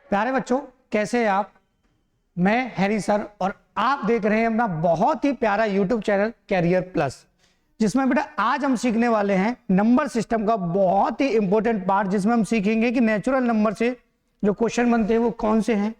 प्यारे बच्चों, कैसे हैं आप? मैं हैरी सर और आप देख रहे हैं अपना बहुत ही प्यारा यूट्यूब चैनल कैरियर प्लस, जिसमें बेटा आज हम सीखने वाले हैं नंबर सिस्टम का बहुत ही इंपॉर्टेंट पार्ट, जिसमें हम सीखेंगे कि नेचुरल नंबर से जो क्वेश्चन बनते हैं वो कौन से हैं,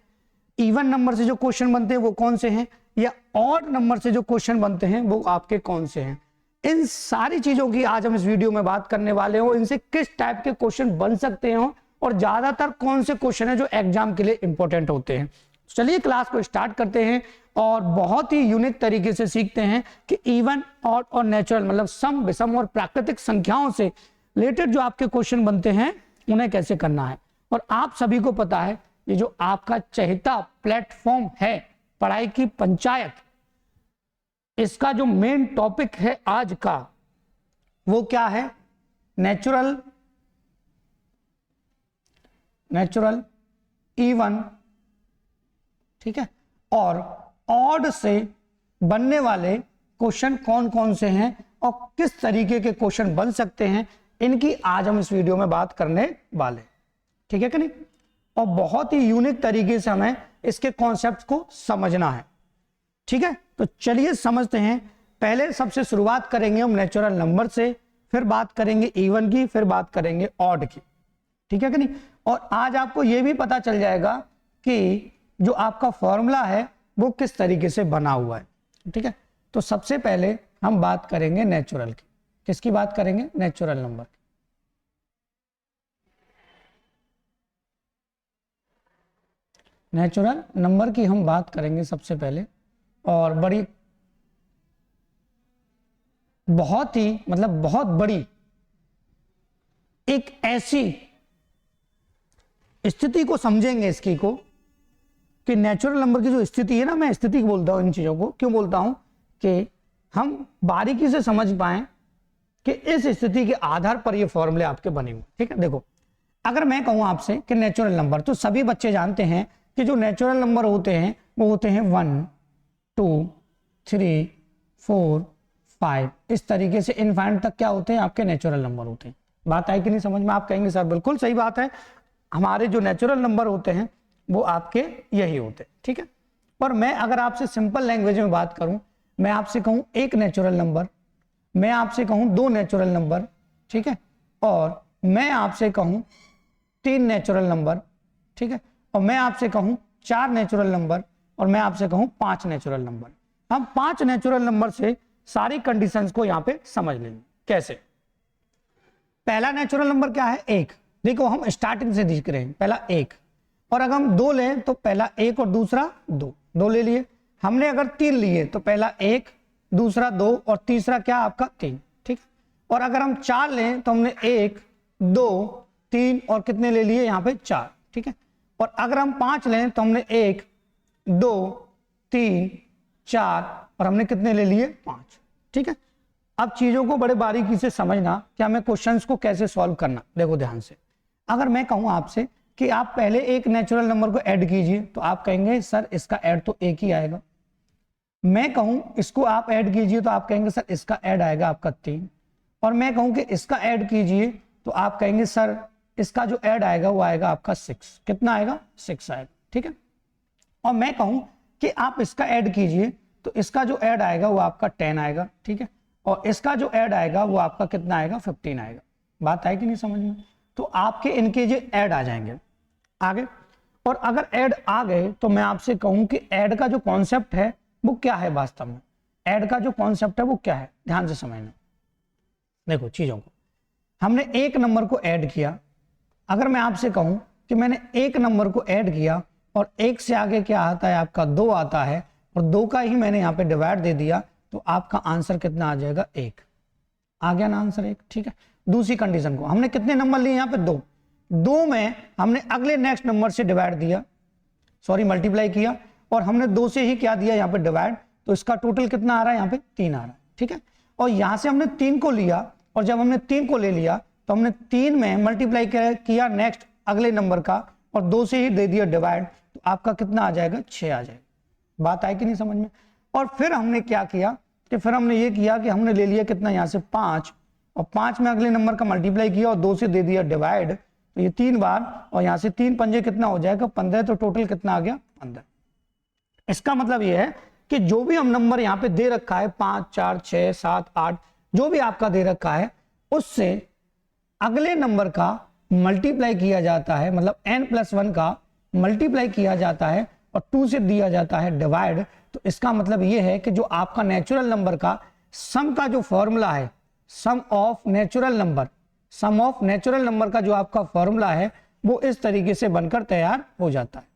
इवन नंबर से जो क्वेश्चन बनते हैं वो कौन से हैं, या ऑड नंबर से जो क्वेश्चन बनते हैं वो आपके कौन से हैं। इन सारी चीजों की आज हम इस वीडियो में बात करने वाले हो, इनसे किस टाइप के क्वेश्चन बन सकते हैं और ज्यादातर कौन से क्वेश्चन है जो एग्जाम के लिए इंपॉर्टेंट होते हैं। चलिए क्लास को स्टार्ट करते हैं और बहुत ही यूनिक तरीके से सीखते हैं कि इवन ऑड और नेचुरल मतलब सम विषम और प्राकृतिक संख्याओं से रिलेटेड जो आपके क्वेश्चन बनते हैं उन्हें कैसे करना है। और आप सभी को पता है ये जो आपका चहेता प्लेटफॉर्म है पढ़ाई की पंचायत, इसका जो मेन टॉपिक है आज का वो क्या है? नेचुरल, इवन, ठीक है, और ऑड से बनने वाले क्वेश्चन कौन कौन से हैं और किस तरीके के क्वेश्चन बन सकते हैं, इनकी आज हम इस वीडियो में बात करने वाले, ठीक है कि नहीं। और बहुत ही यूनिक तरीके से हमें इसके कॉन्सेप्ट को समझना है, ठीक है। तो चलिए समझते हैं। पहले सबसे शुरुआत करेंगे हम नेचुरल नंबर से, फिर बात करेंगे इवन की, फिर बात करेंगे ऑड की, ठीक है कि नहीं। और आज आपको यह भी पता चल जाएगा कि जो आपका फॉर्मूला है वो किस तरीके से बना हुआ है, ठीक है। तो सबसे पहले हम बात करेंगे नेचुरल की। किसकी बात करेंगे? नेचुरल नंबर की। नेचुरल नंबर की हम बात करेंगे सबसे पहले, और बड़ी बहुत ही मतलब बहुत बड़ी एक ऐसी स्थिति को समझेंगे इसकी को कि नेचुरल नंबर की जो स्थिति है ना, मैं स्थिति बोलता हूं इन चीजों को, क्यों बोलता हूं कि हम बारीकी से समझ पाएं कि इस स्थिति के आधार पर ये फॉर्मूले आपके बने हुए, ठीक है। देखो, अगर मैं कहूं आपसे कि नेचुरल नंबर, तो सभी बच्चे जानते हैं कि जो नेचुरल नंबर होते हैं वो होते हैं 1, 2, 3, 4, 5, इस तरीके से इनफाइनाइट तक क्या होते हैं आपके नेचुरल नंबर होते हैं। बात आई कि नहीं समझ में? आप कहेंगे सर बिल्कुल सही बात है, हमारे जो नेचुरल नंबर होते हैं वो आपके यही होते हैं, ठीक है। पर मैं अगर आपसे सिंपल लैंग्वेज में बात करूं, मैं आपसे कहूं एक नेचुरल नंबर, मैं आपसे कहूं 2 नेचुरल नंबर, ठीक है, और मैं आपसे कहूं 3 नेचुरल नंबर, ठीक है, और मैं आपसे कहूं 4 नेचुरल नंबर, और मैं आपसे कहूं 5 नेचुरल नंबर। हम 5 नेचुरल नंबर से सारी कंडीशंस को यहां पे समझ लेंगे। कैसे? पहला नेचुरल नंबर क्या है? 1। देखो हम स्टार्टिंग से देख रहे हैं, पहला 1, और अगर हम 2 लें तो पहला 1 और दूसरा 2 ले लिए। हमने अगर 3 लिए तो पहला 1, दूसरा 2 और तीसरा क्या आपका 3, ठीक। और अगर हम 4 लें तो हमने 1, 2, 3 और कितने ले लिए यहाँ पे 4, ठीक है। और अगर हम 5 लें तो हमने 1, 2, 3, 4 और हमने कितने ले लिए? 5, ठीक है। अब चीजों को बड़े बारीकी से समझना कि हमें क्वेश्चंस को कैसे सॉल्व करना। देखो ध्यान से, अगर मैं कहूं आपसे कि आप पहले एक नेचुरल नंबर को ऐड कीजिए तो आप कहेंगे सर इसका ऐड तो 1 ही आएगा। मैं कहूं इसको आप ऐड कीजिए तो आप कहेंगे सर इसका ऐड आएगा आपका 3, और मैं कहूं कि इसका ऐड कीजिए तो आप कहेंगे सर इसका जो ऐड आएगा वो आएगा आपका 6। कितना आएगा? 6 आएगा, ठीक है। और मैं कहूं कि आप इसका ऐड कीजिए तो इसका जो ऐड आएगा वो आपका 10 आएगा, ठीक है, और इसका जो ऐड आएगा वो आपका कितना आएगा? 15 आएगा। बात आई कि नहीं समझ में? तो आपके इनके जो ऐड आ जाएंगे आगे। और अगर ऐड आ गए तो मैं आपसे कहूं कि ऐड का जो कॉन्सेप्ट है वो क्या है वास्तव में? ऐड का जो कॉन्सेप्ट है वो क्या है? ध्यान से समझना। देखो चीजों को, हमने एक नंबर को ऐड किया। अगर मैं आपसे कहूं कि मैंने एक नंबर को ऐड किया और 1 से आगे क्या आता है आपका? 2 आता है, और 2 का ही मैंने यहाँ पे डिवाइड दे दिया, तो आपका आंसर कितना आ जाएगा? 1 आ गया ना आंसर 1, ठीक है। दूसरी कंडीशन को हमने कितने नंबर लिए यहाँ पे? 2 में हमने अगले नेक्स्ट नंबर से डिवाइड दिया, सॉरी मल्टीप्लाई किया, और हमने 2 से ही क्या दिया यहाँ पे? डिवाइड। तो इसका टोटल कितना आ रहा है? यहाँ पे 3 आ रहा है, ठीक है। और यहाँ से हमने 3 को लिया, और जब हमने 3 को ले लिया तो हमने 3 में मल्टीप्लाई किया नेक्स्ट अगले नंबर का, और 2 से ही दे दिया डिवाइड, तो आपका कितना आ जाएगा? 6 आ जाएगा। बात आई कि नहीं समझ में? और फिर हमने क्या किया कि फिर हमने ये किया कि हमने ले लिया कितना यहाँ से? 5, और 5 में अगले नंबर का मल्टीप्लाई किया और 2 से दे दिया डिवाइड, तो ये 3 बार और यहाँ से 3 पंजे कितना हो जाएगा 15, तो टोटल कितना आ गया 15। इसका मतलब ये है कि जो भी हम नंबर यहाँ पे दे रखा है 5, 4, 6, 7, 8 जो भी आपका दे रखा है उससे अगले नंबर का मल्टीप्लाई किया जाता है, मतलब n+1 का मल्टीप्लाई किया जाता है और 2 से दिया जाता है डिवाइड। तो इसका मतलब ये है कि जो आपका नेचुरल नंबर का सम का जो फॉर्मूला है, सम ऑफ नेचुरल नंबर का जो आपका फॉर्मूला है वो इस तरीके से बनकर तैयार हो जाता है।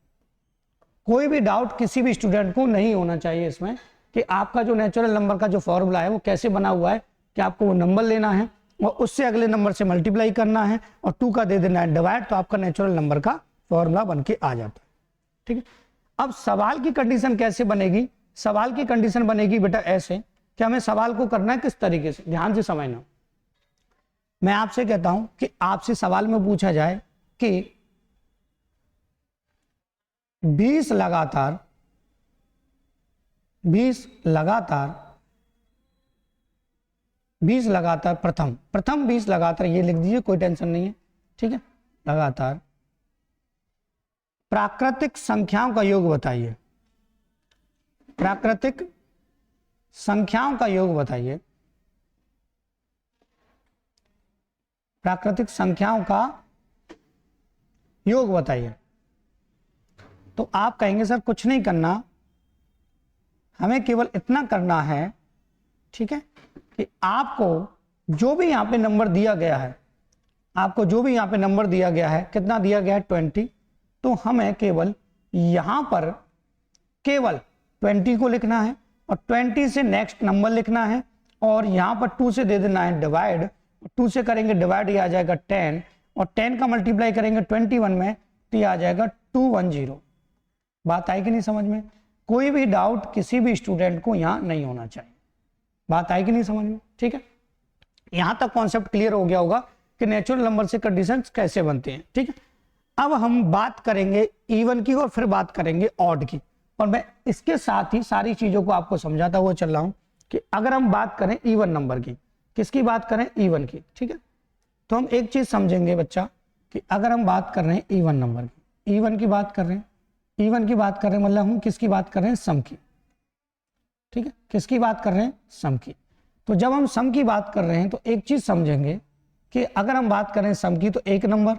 कोई भी डाउट किसी भी स्टूडेंट को नहीं होना चाहिए इसमें कि आपका जो नेचुरल नंबर का जो फॉर्मूला है वो कैसे बना हुआ है, कि आपको वो नंबर लेना है और उससे अगले नंबर से मल्टीप्लाई करना है और 2 का दे देना है डिवाइड, तो आपका नेचुरल नंबर का फॉर्मूला बन के आ जाता है। ठीक है, अब सवाल की कंडीशन कैसे बनेगी? सवाल की कंडीशन बनेगी बेटा ऐसे कि हमें सवाल को करना है किस तरीके से, ध्यान से समझना। मैं आपसे कहता हूं कि आपसे सवाल में पूछा जाए कि 20 लगातार प्रथम 20 लगातार, ये लिख दीजिए, कोई टेंशन नहीं है। ठीक है, लगातार प्राकृतिक संख्याओं का योग बताइए, प्राकृतिक संख्याओं का योग बताइए, प्राकृतिक संख्याओं का योग बताइए। तो आप कहेंगे सर कुछ नहीं करना, हमें केवल इतना करना है, ठीक है, कि आपको जो भी यहाँ पे नंबर दिया गया है, आपको जो भी यहाँ पे नंबर दिया गया है, कितना दिया गया है 20, तो हमें केवल यहाँ पर केवल 20 को लिखना है और 20 से नेक्स्ट नंबर लिखना है और यहाँ पर 2 से दे देना है डिवाइड, 2 से करेंगे डिवाइड, ये आ जाएगा 10 और 10 का मल्टीप्लाई करेंगे 21 में तो ये आ जाएगा 210। बात आई कि नहीं समझ में? कोई भी डाउट किसी भी स्टूडेंट को यहाँ नहीं होना चाहिए। बात आई कि नहीं समझ में? ठीक है, यहां तक कॉन्सेप्ट क्लियर हो गया होगा कि नेचुरल नंबर से कंडीशंस कैसे बनते हैं। ठीक है, अब हम बात करेंगे इवन की और फिर बात करेंगे ऑड की, और मैं इसके साथ ही सारी चीजों को आपको समझाता हुआ चल रहा हूं कि अगर हम बात करें इवन नंबर की, किसकी बात करें? इवन की। ठीक है, तो हम एक चीज समझेंगे बच्चा कि अगर हम बात कर रहे हैं इवन नंबर की, इवन की बात कर रहे हैं, इवन की बात कर रहे हैं मतलब हम किसकी बात कर रहे हैं? सम की। ठीक है, किसकी बात कर रहे हैं? सम की। तो जब हम सम की बात कर रहे हैं तो एक चीज समझेंगे कि अगर हम बात करें सम की तो एक नंबर,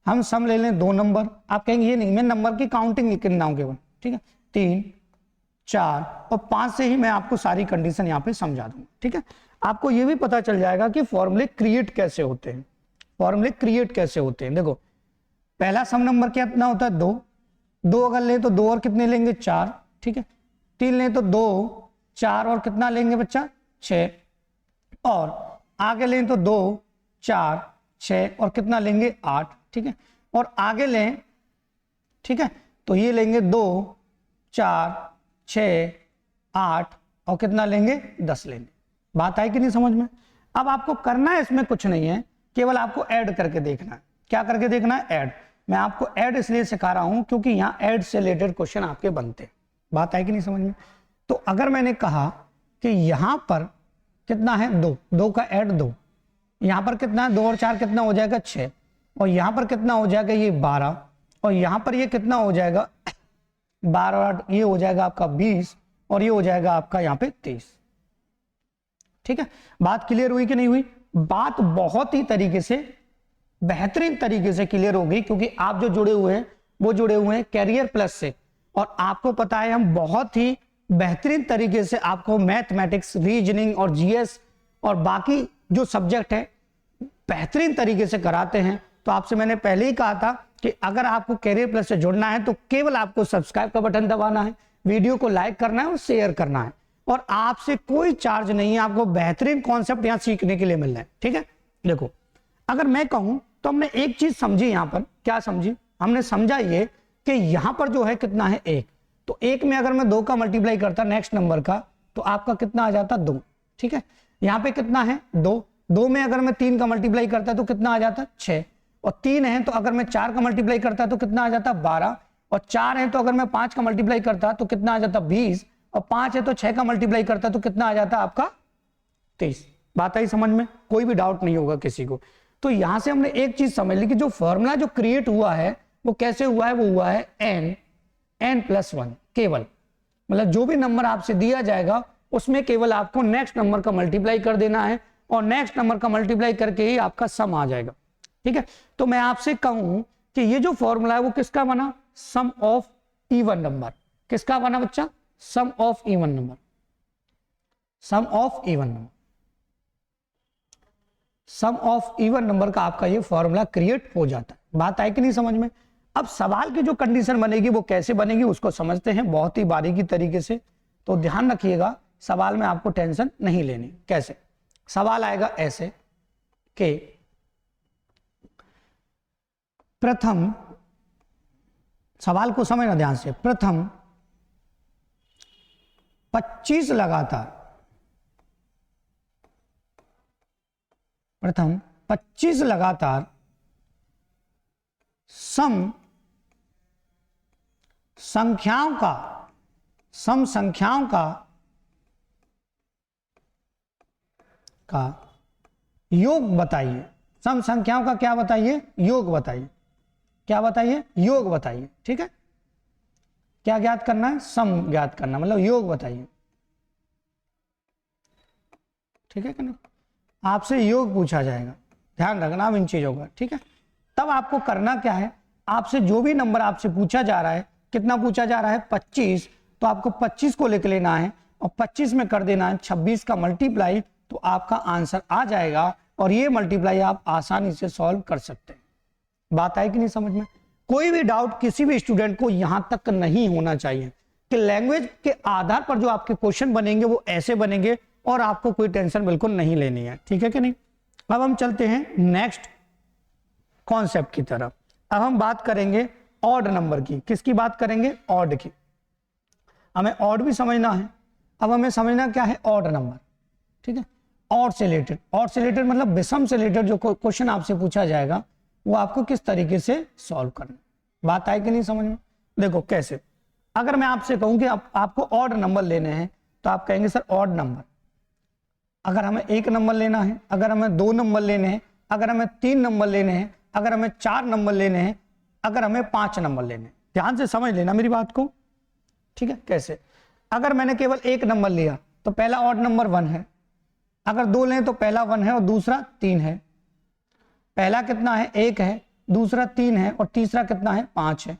हम सम ले लें 2 नंबर, आप कहेंगे ये नहीं, मैं नंबर की काउंटिंग लिखना हूं केवल। ठीक है, 3, 4 और 5 से ही मैं आपको सारी कंडीशन यहाँ पे समझा दूंगा। ठीक है, आपको ये भी पता चल जाएगा कि फॉर्मूले क्रिएट कैसे होते हैं, फॉर्मूले क्रिएट कैसे होते हैं। देखो पहला सम नंबर कितना होता है? 2 अगर लें तो 2 और कितने लेंगे? 4। ठीक है, 3 लें तो 2, 4 और कितना लेंगे बच्चा? 6, और आगे लें तो 2, 4, 6 और कितना लेंगे? 8। ठीक है, और आगे लें, ठीक है, तो ये लेंगे 2, 4, 6, 8 और कितना लेंगे? 10 लेंगे। बात आई कि नहीं समझ में? अब आपको करना है इसमें कुछ नहीं है, केवल आपको ऐड करके देखना है। क्या करके देखना है? ऐड। मैं आपको ऐड इसलिए सिखा रहा हूं क्योंकि यहाँ ऐड से रिलेटेड क्वेश्चन आपके बनते हैं। बात आई कि नहीं समझ में? तो अगर मैंने कहा कि यहां पर कितना है? 2 का ऐड 2, यहां पर कितना है? 2 और 4 कितना हो जाएगा? 6, और यहां पर कितना हो जाएगा? ये 12, और यहां पर ये कितना हो जाएगा? 12 और 8 ये हो जाएगा आपका 20, और ये हो जाएगा आपका यहाँ पे 23। ठीक है, बात क्लियर हुई कि नहीं हुई? बात बहुत ही तरीके से, बेहतरीन तरीके से क्लियर हो गई, क्योंकि आप जो जुड़े हुए हैं वो जुड़े हुए हैं कैरियर प्लस से, और आपको पता है हम बहुत ही बेहतरीन तरीके से आपको मैथमेटिक्स, रीजनिंग और जीएस और बाकी जो सब्जेक्ट है बेहतरीन तरीके से कराते हैं। तो आपसे मैंने पहले ही कहा था कि अगर आपको कैरियर प्लस से जुड़ना है तो केवल आपको सब्सक्राइब का बटन दबाना है, वीडियो को लाइक करना है और शेयर करना है, और आपसे कोई चार्ज नहीं है। आपको बेहतरीन कॉन्सेप्ट यहाँ सीखने के लिए मिल रहा है। ठीक है, देखो अगर मैं कहूं तो हमने एक चीज समझी, यहां पर क्या समझी? हमने समझा ये कि यहां पर जो है कितना है? 1, तो 1 में अगर मैं 2 का मल्टीप्लाई करता नेक्स्ट नंबर का तो आपका कितना आ जाता? 2। ठीक है, यहाँ पे कितना है? 2 में अगर मैं 3 का मल्टीप्लाई करता तो कितना आ जाता? 6, और 3 है तो अगर मैं 4 का मल्टीप्लाई करता तो कितना आ जाता? 12, और 4 है तो अगर मैं 5 का मल्टीप्लाई करता तो कितना आ जाता? 20, और 5 है तो 6 का मल्टीप्लाई करता तो कितना आ जाता आपका? 23। बात आई समझ में? कोई भी डाउट नहीं होगा किसी को। तो यहां से हमने एक चीज समझ ली कि जो फॉर्मूला जो क्रिएट हुआ है वो कैसे हुआ है, वो हुआ है n+1 केवल, मतलब जो भी नंबर आपसे दिया जाएगा उसमें केवल आपको नेक्स्ट नंबर का मल्टीप्लाई कर देना है और नेक्स्ट नंबर का मल्टीप्लाई करके ही आपका सम आ जाएगा। ठीक है, तो मैं आपसे कहूं कि ये जो फॉर्मूला है वो किसका बना, सम ऑफ इवन नंबर। किसका बना बच्चा, sum of even number, sum of even number, sum of even number का आपका ये फॉर्मूला क्रिएट हो जाता है। बात आई कि नहीं समझ में। अब सवाल की जो कंडीशन बनेगी वो कैसे बनेगी उसको समझते हैं बहुत ही बारीकी तरीके से, तो ध्यान रखिएगा सवाल में आपको टेंशन नहीं लेनी। कैसे सवाल आएगा, ऐसे कि प्रथम, सवाल को समझना ध्यान से, प्रथम 25 लगातार, प्रथम 25 लगातार सम संख्याओं का, सम संख्याओं का योग बताइए। सम संख्याओं का क्या बताइए, योग बताइए। क्या बताइए, योग बताइए। ठीक है, क्या ज्ञात करना है, सम ज्ञात करना, मतलब योग बताइए। ठीक है कि नहीं, आपसे योग पूछा जाएगा, ध्यान रखना इन चीजों का। ठीक है, तब आपको करना क्या है, आपसे जो भी नंबर आपसे पूछा जा रहा है, कितना पूछा जा रहा है 25, तो आपको 25 को लिख लेना है और 25 में कर देना है 26 का मल्टीप्लाई, तो आपका आंसर आ जाएगा और ये मल्टीप्लाई आप आसानी से सॉल्व कर सकते हैं। बात आई कि नहीं समझ में। कोई भी डाउट किसी भी स्टूडेंट को यहां तक नहीं होना चाहिए कि लैंग्वेज के आधार पर जो आपके क्वेश्चन बनेंगे वो ऐसे बनेंगे और आपको कोई टेंशन बिल्कुल नहीं लेनी है। ठीक है कि नहीं। अब हम चलते हैं नेक्स्ट कॉन्सेप्ट की तरफ। अब हम बात करेंगे ऑड नंबर की। किसकी बात करेंगे, ऑड की। हमें ऑड भी समझना है। अब हमें समझना क्या है, ऑड नंबर। ठीक है, ऑड से रिलेटेड, ऑड से रिलेटेड मतलब विषम से रिलेटेड जो क्वेश्चन आपसे पूछा जाएगा वो आपको किस तरीके से सॉल्व करना। बात आई कि नहीं समझ में। देखो कैसे, अगर मैं आपसे कहूं कि आपको ऑड नंबर लेने हैं तो आप कहेंगे सर ऑड नंबर। अगर हमें एक नंबर लेना है, अगर हमें 2 नंबर लेने हैं, अगर हमें 3 नंबर लेने हैं, अगर हमें 4 नंबर लेने हैं, अगर हमें 5 नंबर लेने हैं। ध्यान से समझ लेना मेरी बात को। ठीक है, कैसे, अगर मैंने केवल एक नंबर लिया तो पहला ऑड नंबर 1 है, अगर 2 लें तो पहला 1 है और दूसरा 3 है। पहला कितना है, 1 है, दूसरा 3 है और तीसरा कितना है, 5 है।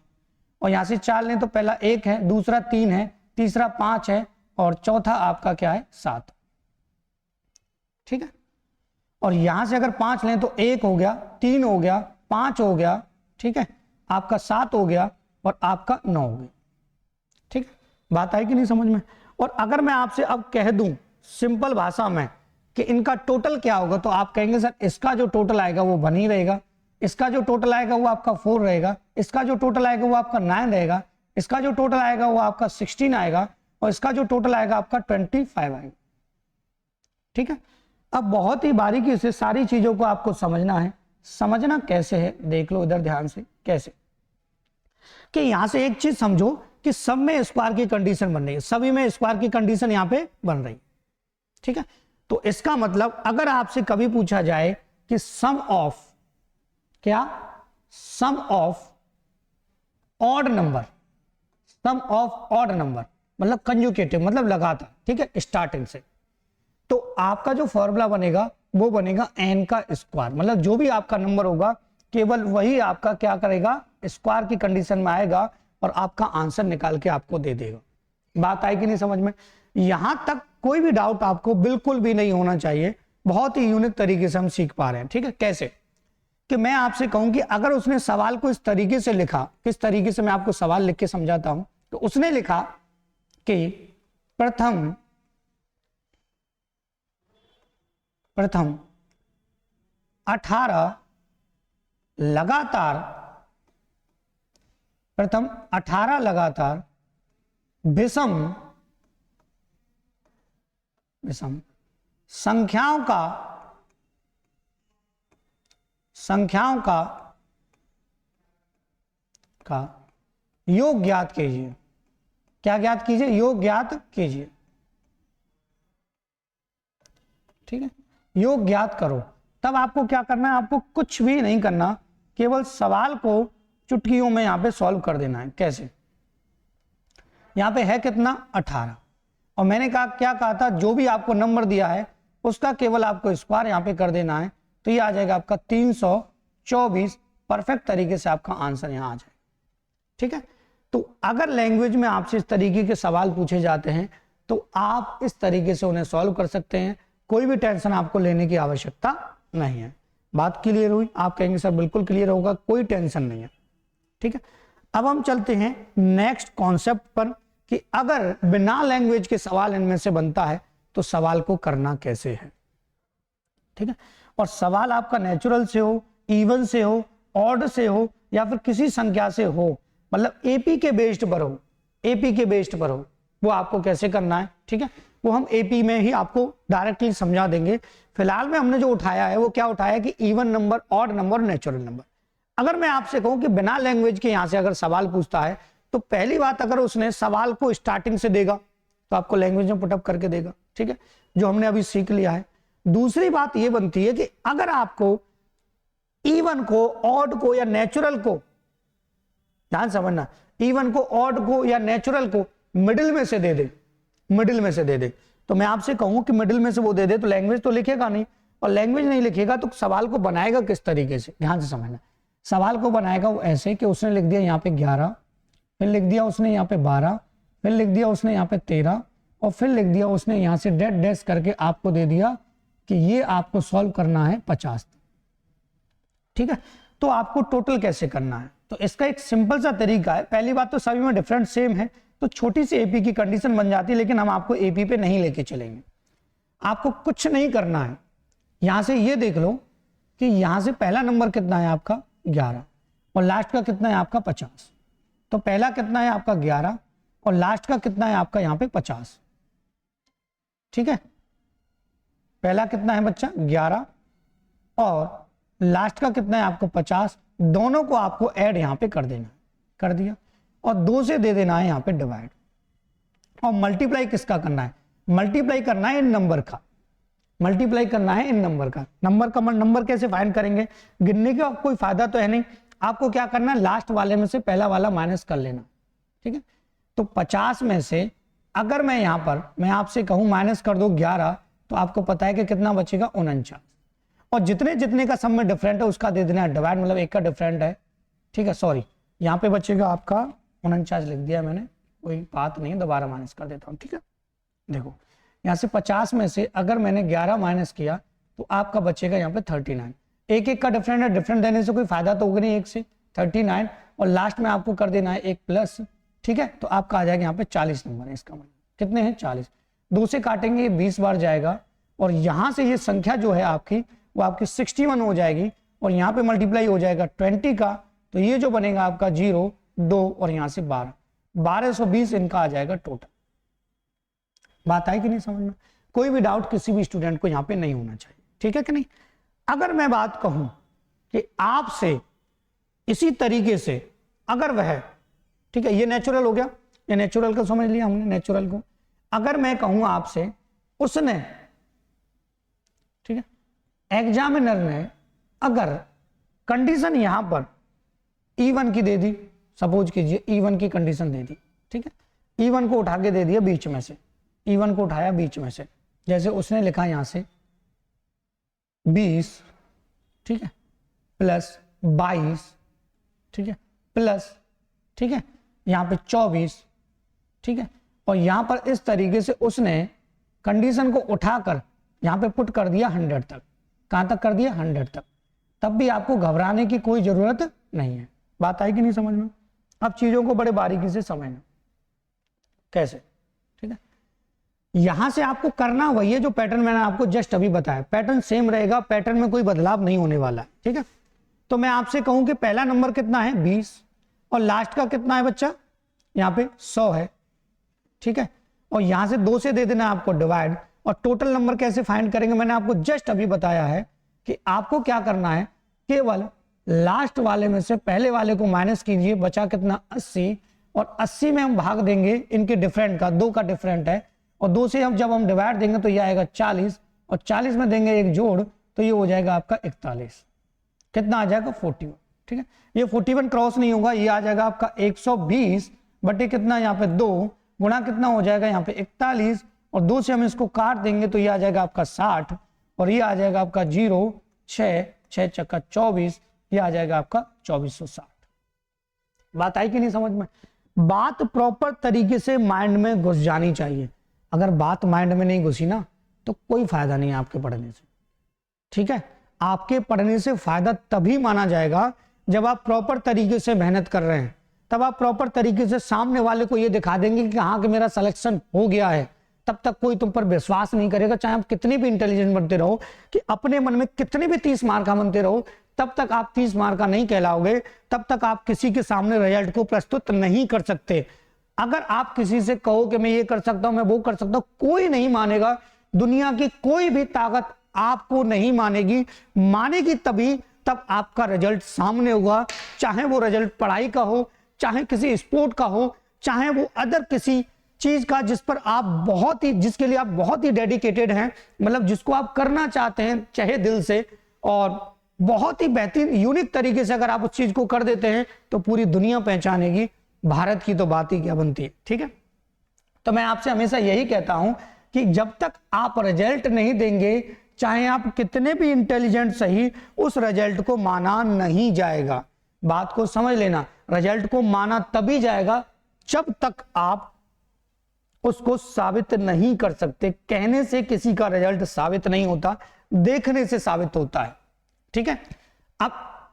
और यहां से 4 लें तो पहला 1 है, दूसरा 3 है, तीसरा 5 है और चौथा आपका क्या है, 7। ठीक है, और यहां से अगर 5 लें तो 1 हो गया, 3 हो गया, 5 हो गया, ठीक है, आपका 7 हो गया और आपका 9 हो गया। ठीक है, बात आई कि नहीं समझ में। और अगर मैं आपसे अब कह दूं सिंपल भाषा में कि इनका टोटल क्या होगा, तो आप कहेंगे सर इसका जो टोटल आएगा वो 1 ही रहेगा, इसका जो टोटल आएगा वो आपका 4 रहेगा, इसका जो टोटल आएगा वो आपका 9 रहेगा, इसका जो टोटल आएगा वो आपका 16 आएगा और इसका जो टोटल आएगा आपका 25 आएगा। ठीक है, अब बहुत ही बारीकी से सारी चीजों को आपको समझना है। समझना कैसे है, देख लो इधर ध्यान से। कैसे कि यहां से एक चीज समझो कि सब में स्क्वायर की कंडीशन बन रही है, सभी में स्क्वायर की कंडीशन यहां पे बन रही है। ठीक है, तो इसका मतलब अगर आपसे कभी पूछा जाए कि सम ऑफ, क्या, sum of odd number, sum of odd number मतलब कंजुकेटिव मतलब लगातार, ठीक है, स्टार्टिंग से, तो आपका जो फॉर्मूला बनेगा वो बनेगा n का स्क्वायर। मतलब जो भी आपका नंबर होगा केवल वही आपका क्या करेगा, स्क्वायर की कंडीशन में आएगा और आपका आंसर निकाल के आपको दे देगा। बात आई कि नहीं समझ में। यहां तक कोई भी डाउट आपको बिल्कुल भी नहीं होना चाहिए। बहुत ही यूनिक तरीके से हम सीख पा रहे हैं। ठीक है, कैसे कि मैं आपसे कहूं कि अगर उसने सवाल को इस तरीके से लिखा, किस तरीके से मैं आपको सवाल लिख के समझाता हूं, तो उसने लिखा कि प्रथम 18 लगातार, प्रथम 18 लगातार विषम संख्याओं का योग ज्ञात कीजिए। क्या ज्ञात कीजिए, योग ज्ञात कीजिए। ठीक है, योग ज्ञात करो। तब आपको क्या करना है, आपको कुछ भी नहीं करना, केवल सवाल को चुटकियों में यहाँ पे सॉल्व कर देना है। कैसे? यहाँ पे है कितना 18 और मैंने कहा क्या कहा था, जो भी आपको नंबर दिया है उसका केवल आपको स्क्वायर यहाँ पे कर देना है, तो ये आ जाएगा आपका 324। परफेक्ट तरीके से आपका आंसर यहाँ आ जाएगा। ठीक है, तो अगर लैंग्वेज में आपसे इस तरीके के सवाल पूछे जाते हैं तो आप इस तरीके से उन्हें सॉल्व कर सकते हैं, कोई भी टेंशन आपको लेने की आवश्यकता नहीं है। बात क्लियर हुई? आप कहेंगे सर बिल्कुल क्लियर होगा, कोई टेंशन नहीं है। ठीक है, अब हम चलते हैं नेक्स्ट कॉन्सेप्ट पर कि अगर बिना लैंग्वेज के सवाल इनमें से बनता है तो सवाल को करना कैसे है। ठीक है, और सवाल आपका नेचुरल से हो, इवन से हो, ऑड से हो या फिर किसी संख्या से हो, मतलब एपी के बेस्ड पर हो, एपी के बेस्ड पर हो, वो आपको कैसे करना है। ठीक है, वो हम एपी में ही आपको डायरेक्टली समझा देंगे। फिलहाल में हमने जो उठाया है वो क्या उठाया कि even number, odd number, natural number. अगर मैं आपसे कहूं कि बिना लैंग्वेज के यहां से अगर सवाल पूछता है तो पहली बात, अगर उसने सवाल को स्टार्टिंग से देगा तो आपको लैंग्वेज में पुटअप करके देगा। ठीक है, जो हमने अभी सीख लिया है। दूसरी बात ये बनती है कि अगर आपको इवन को, ऑड को या नेचुरल को, ध्यान समझना, इवन को, ऑड को या नेचुरल को मिडिल में से दे दे, मिडिल में से दे दे, तो मैं आपसे कहूं कि मिडिल में से वो दे दे तो लैंग्वेज तो लिखेगा नहीं, और लैंग्वेज नहीं लिखेगा तो सवाल को बनाएगा किस तरीके से, ध्यान से समझना। सवाल को बनाएगा वो ऐसे कि उसने लिख दिया यहाँ पे 11, फिर लिख दिया उसने यहाँ पे 12, फिर लिख दिया उसने यहाँ पे 13 और फिर लिख दिया उसने यहाँ से डेट डैश करके आपको दे दिया कि ये आपको सॉल्व करना है 50। ठीक है, तो आपको टोटल कैसे करना है, तो इसका एक सिंपल सा तरीका है। पहली बात तो सभी में डिफरेंट सेम है, तो छोटी सी एपी की कंडीशन बन जाती है, लेकिन हम आपको एपी पे नहीं लेके चलेंगे। आपको कुछ नहीं करना है, यहां से ये देख लो कि यहां से पहला नंबर कितना है आपका 11 और लास्ट का कितना है आपका 50। तो पहला कितना है आपका 11 और लास्ट का कितना है आपका यहाँ पे 50। ठीक है, पहला कितना है बच्चा 11 और लास्ट का कितना है आपको 50। दोनों को आपको ऐड यहाँ पे कर देना, कर दिया, और 2 से दे देना है यहाँ पे डिवाइड, और मल्टीप्लाई किसका करना है, मल्टीप्लाई करना है इन नंबर का, मल्टीप्लाई करना है इन नंबर का। नंबर कैसे फाइंड करेंगे, गिनने का कोई फायदा तो है नहीं, आपको क्या करना है लास्ट वाले में से पहला वाला माइनस कर लेना। ठीक है, तो 50 में से अगर मैं यहाँ पर मैं आपसे कहूँ माइनस कर दो 11, तो आपको पता है कि कितना बचेगा 49, और जितने जितने का सब में डिफरेंट है उसका दे देना है डिवाइड, मतलब एक का डिफरेंट है। ठीक है, सॉरी यहाँ पे बचेगा आपका 49 लिख दिया मैंने, कोई बात नहीं, दोबारा माइनस कर देता हूँ। ठीक है, देखो यहाँ से 50 में से अगर मैंने 11 माइनस किया तो आपका बचेगा यहाँ पे 39। एक एक का डिफरेंट है, डिफरेंट देने से कोई फायदा तो होगा नहीं, एक से 39 और लास्ट में आपको कर देना है एक प्लस। ठीक है, तो आपका आ जाएगा यहाँ पे 40 नंबर है, इसका मतलब कितने हैं 40। 2 से काटेंगे 20 बार जाएगा, और यहाँ से ये संख्या जो है आपकी वो आपकी 61 हो जाएगी, और यहाँ पे मल्टीप्लाई हो जाएगा 20 का, तो ये जो बनेगा आपका 0, 2 और यहाँ से 12, 1220 इनका आ जाएगा टोटल। बात आई कि नहीं समझ में? कोई भी डाउट किसी भी स्टूडेंट को यहाँ पे नहीं होना चाहिए। ठीक है कि नहीं? अगर मैं बात कहूं कि आपसे इसी तरीके से अगर वह, ठीक है ये नेचुरल हो गया, ये नेचुरल को समझ लिया हमने, नेचुरल को। अगर मैं कहूं आपसे उसने, ठीक है, एग्जामिनर ने अगर कंडीशन यहां पर E1 की दे दी, सपोज कीजिए E1 की कंडीशन दे दी। ठीक है, E1 को उठा के दे दिया बीच में से, E1 को उठाया बीच में से, जैसे उसने लिखा यहां से 20, ठीक है, प्लस 22, ठीक है, प्लस, ठीक है, यहाँ पे 24, ठीक है, और यहाँ पर इस तरीके से उसने कंडीशन को उठाकर यहाँ पे पुट कर दिया 100 तक। कहाँ तक कर दिया? 100 तक। तब भी आपको घबराने की कोई जरूरत नहीं है। बात आई कि नहीं समझ में? अब चीजों को बड़े बारीकी से समझना कैसे। ठीक है, यहां से आपको करना वही है जो पैटर्न मैंने आपको जस्ट अभी बताया, पैटर्न सेम रहेगा, पैटर्न में कोई बदलाव नहीं होने वाला है। ठीक है, तो मैं आपसे कहूं कि पहला नंबर कितना है 20 और लास्ट का कितना है बच्चा, यहाँ पे 100 है। ठीक है, और यहां से 2 से दे देना आपको डिवाइड, और टोटल नंबर कैसे फाइंड करेंगे मैंने आपको जस्ट अभी बताया है कि आपको क्या करना है, केवल लास्ट वाले में से पहले वाले को माइनस कीजिए, बचा कितना 80, और 80 में हम भाग देंगे इनके डिफरेंट का, 2 का डिफरेंट है, और 2 से जब हम डिवाइड देंगे तो ये आएगा 40, और 40 में देंगे एक जोड़ तो ये हो जाएगा आपका 41, कितना आ जाएगा 41, ठीक है। ये 41 क्रॉस नहीं होगा, ये आ जाएगा आपका 120 बटे कितना यहाँ पे 2 गुणा कितना हो जाएगा यहाँ पे 41, और 2 से हम इसको काट देंगे तो ये आ जाएगा आपका 60, और ये आ जाएगा आपका 0 6 6 चक्का 24, ये आ जाएगा आपका 2460। बात आई कि नहीं समझ में? बात प्रॉपर तरीके से माइंड में घुस जानी चाहिए। अगर बात माइंड में नहीं घुसी ना तो कोई फायदा नहीं है आपके पढ़ने से, ठीक है। आपके पढ़ने से फायदा तभी माना जाएगा जब आप प्रॉपर तरीके से मेहनत कर रहे हैं, तब आप प्रॉपर तरीके से सामने वाले को ये दिखा देंगे कि हाँ कि मेरा सिलेक्शन हो गया है। तब तक कोई तुम पर विश्वास नहीं करेगा, चाहे आप कितनी भी इंटेलिजेंट बनते रहो, कि अपने मन में कितने भी 30 मार्क का बनते रहो, तब तक आप 30 मार्क का नहीं कहलाओगे, तब तक आप किसी के सामने रिजल्ट को प्रस्तुत नहीं कर सकते। अगर आप किसी से कहो कि मैं ये कर सकता हूं, मैं वो कर सकता हूं, कोई नहीं मानेगा। दुनिया की कोई भी ताकत आपको नहीं मानेगी। मानेगी तभी तब आपका रिजल्ट सामने होगा, चाहे वो रिजल्ट पढ़ाई का हो, चाहे किसी स्पोर्ट का हो, चाहे वो अदर किसी चीज का जिस पर आप बहुत ही, जिसके लिए आप बहुत ही डेडिकेटेड हैं, मतलब जिसको आप करना चाहते हैं चाहे दिल से, और बहुत ही बेहतरीन यूनिक तरीके से अगर आप उस चीज को कर देते हैं तो पूरी दुनिया पहचानेगी। भारत की तो बात ही क्या बनती है, ठीक है। तो मैं आपसे हमेशा यही कहता हूं कि जब तक आप रिजल्ट नहीं देंगे, चाहे आप कितने भी इंटेलिजेंट सही, उस रिजल्ट को माना नहीं जाएगा। बात को समझ लेना, रिजल्ट को माना तभी जाएगा जब तक आप उसको साबित नहीं कर सकते। कहने से किसी का रिजल्ट साबित नहीं होता, देखने से साबित होता है, ठीक है। अब